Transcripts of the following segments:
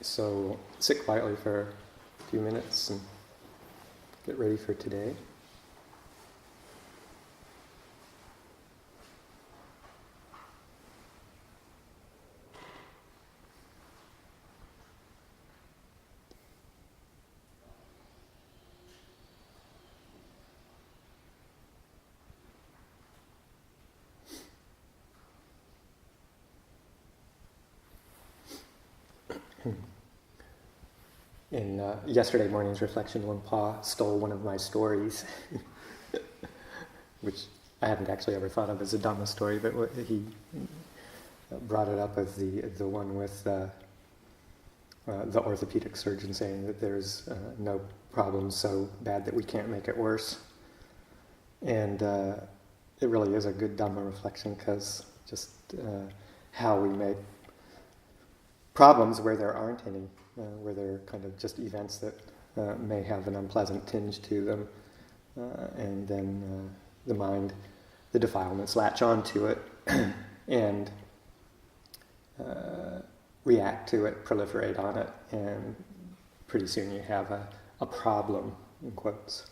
So sit quietly for a few minutes and get ready for today. In yesterday morning's reflection, Pa stole one of my stories, which I haven't actually ever thought of as a Dhamma story, but he brought it up as the one with the orthopedic surgeon saying that there's no problem so bad that we can't make it worse. And it really is a good Dhamma reflection, because just how we make problems where there aren't any, where they're kind of just events that may have an unpleasant tinge to them, and then the mind, the defilements latch onto it and react to it, proliferate on it, and pretty soon you have a problem, in quotes.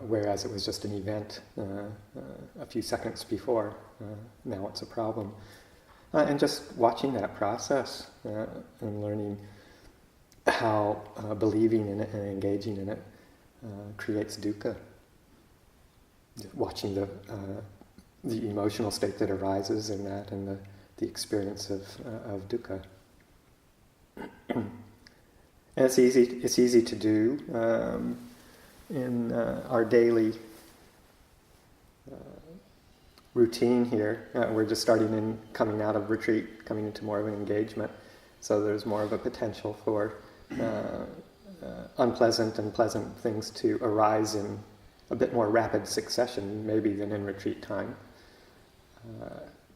Whereas it was just an event a few seconds before, now it's a problem. And just watching that process and learning how believing in it and engaging in it creates dukkha. Watching the emotional state that arises in that and the experience of dukkha. And it's easy to do in our daily routine here. We're just coming out of retreat, coming into more of an engagement. So there's more of a potential for unpleasant and pleasant things to arise in a bit more rapid succession, maybe, than in retreat time,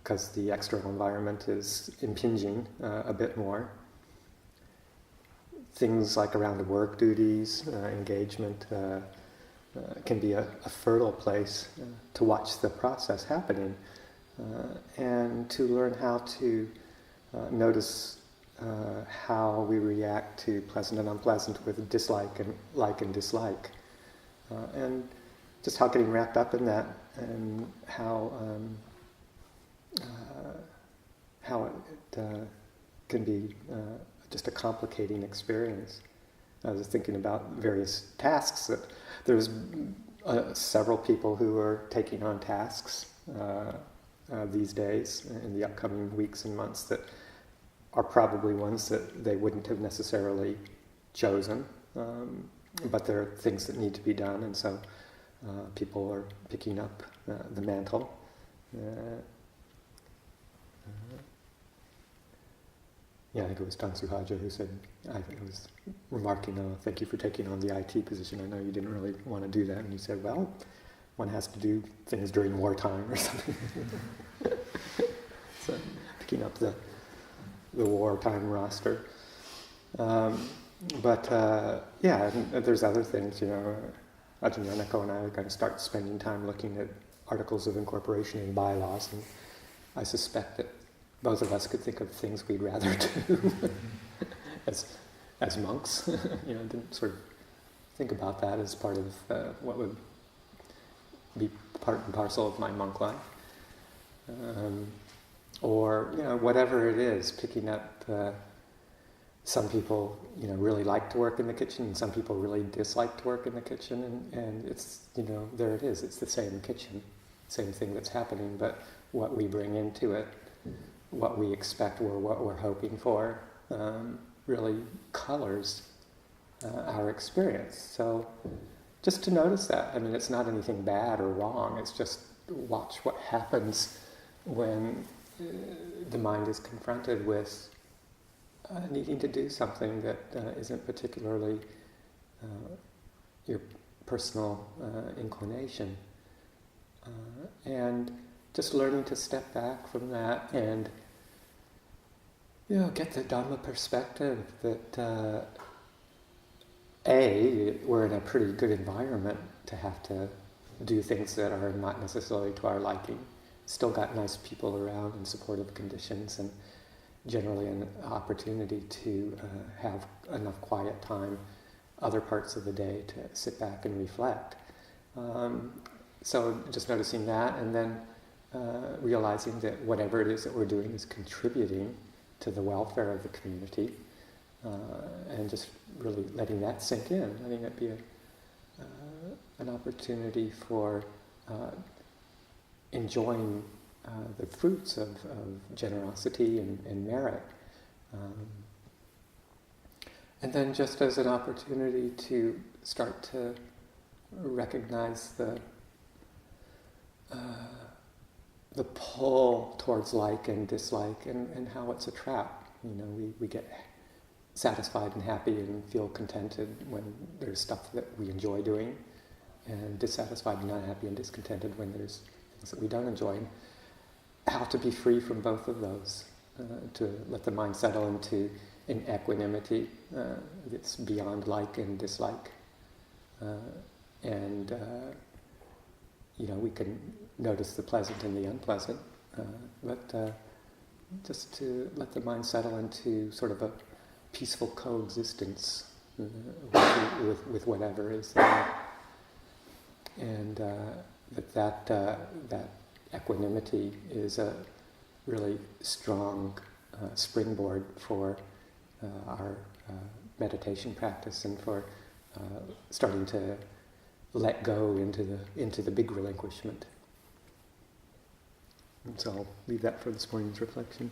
because the external environment is impinging a bit more. Things like around work duties, engagement, can be a fertile place to watch the process happening and to learn how to notice how we react to pleasant and unpleasant with dislike and like and dislike, and just how getting wrapped up in that and how it can be just a complicating experience. I was thinking about various tasks that there's several people who are taking on tasks these days in the upcoming weeks and months that are probably ones that they wouldn't have necessarily chosen, but there are things that need to be done, and so people are picking up the mantle. I think it was Tansu Haja who said, I was remarking, thank you for taking on the IT position. I know you didn't really want to do that. And he said, well, one has to do things during wartime or something. So picking up the wartime roster. And there's other things, Ajahn and I are going to start spending time looking at articles of incorporation and bylaws, and I suspect that both of us could think of things we'd rather do as monks. Didn't sort of think about that as part of what would be part and parcel of my monk life. Or whatever it is, picking up. Some people, really like to work in the kitchen, and some people really dislike to work in the kitchen, and it's, there it is. It's the same kitchen, same thing that's happening, but what we bring into it, what we expect or what we're hoping for, really colors our experience. So just to notice that. I mean, it's not anything bad or wrong. It's just watch what happens when the mind is confronted with needing to do something that isn't particularly your personal inclination. And just learning to step back from that and get the Dhamma perspective that we're in a pretty good environment to have to do things that are not necessarily to our liking. Still got nice people around and supportive conditions, and generally an opportunity to have enough quiet time other parts of the day to sit back and reflect. So just noticing that, and then realizing that whatever it is that we're doing is contributing to the welfare of the community, and just really letting that sink in. I think that'd be an opportunity for enjoying the fruits of generosity and merit. And then just as an opportunity to start to recognize the pull towards like and dislike, and how it's a trap. We get satisfied and happy and feel contented when there's stuff that we enjoy doing, and dissatisfied and unhappy and discontented when there's things that we don't enjoy. And how to be free from both of those, to let the mind settle into an equanimity that's beyond like and dislike. And we can notice the pleasant and the unpleasant, but just to let the mind settle into sort of a peaceful coexistence with whatever is there. And that equanimity is a really strong springboard for our meditation practice, and for starting to let go into the big relinquishment. And so I'll leave that for this morning's reflection.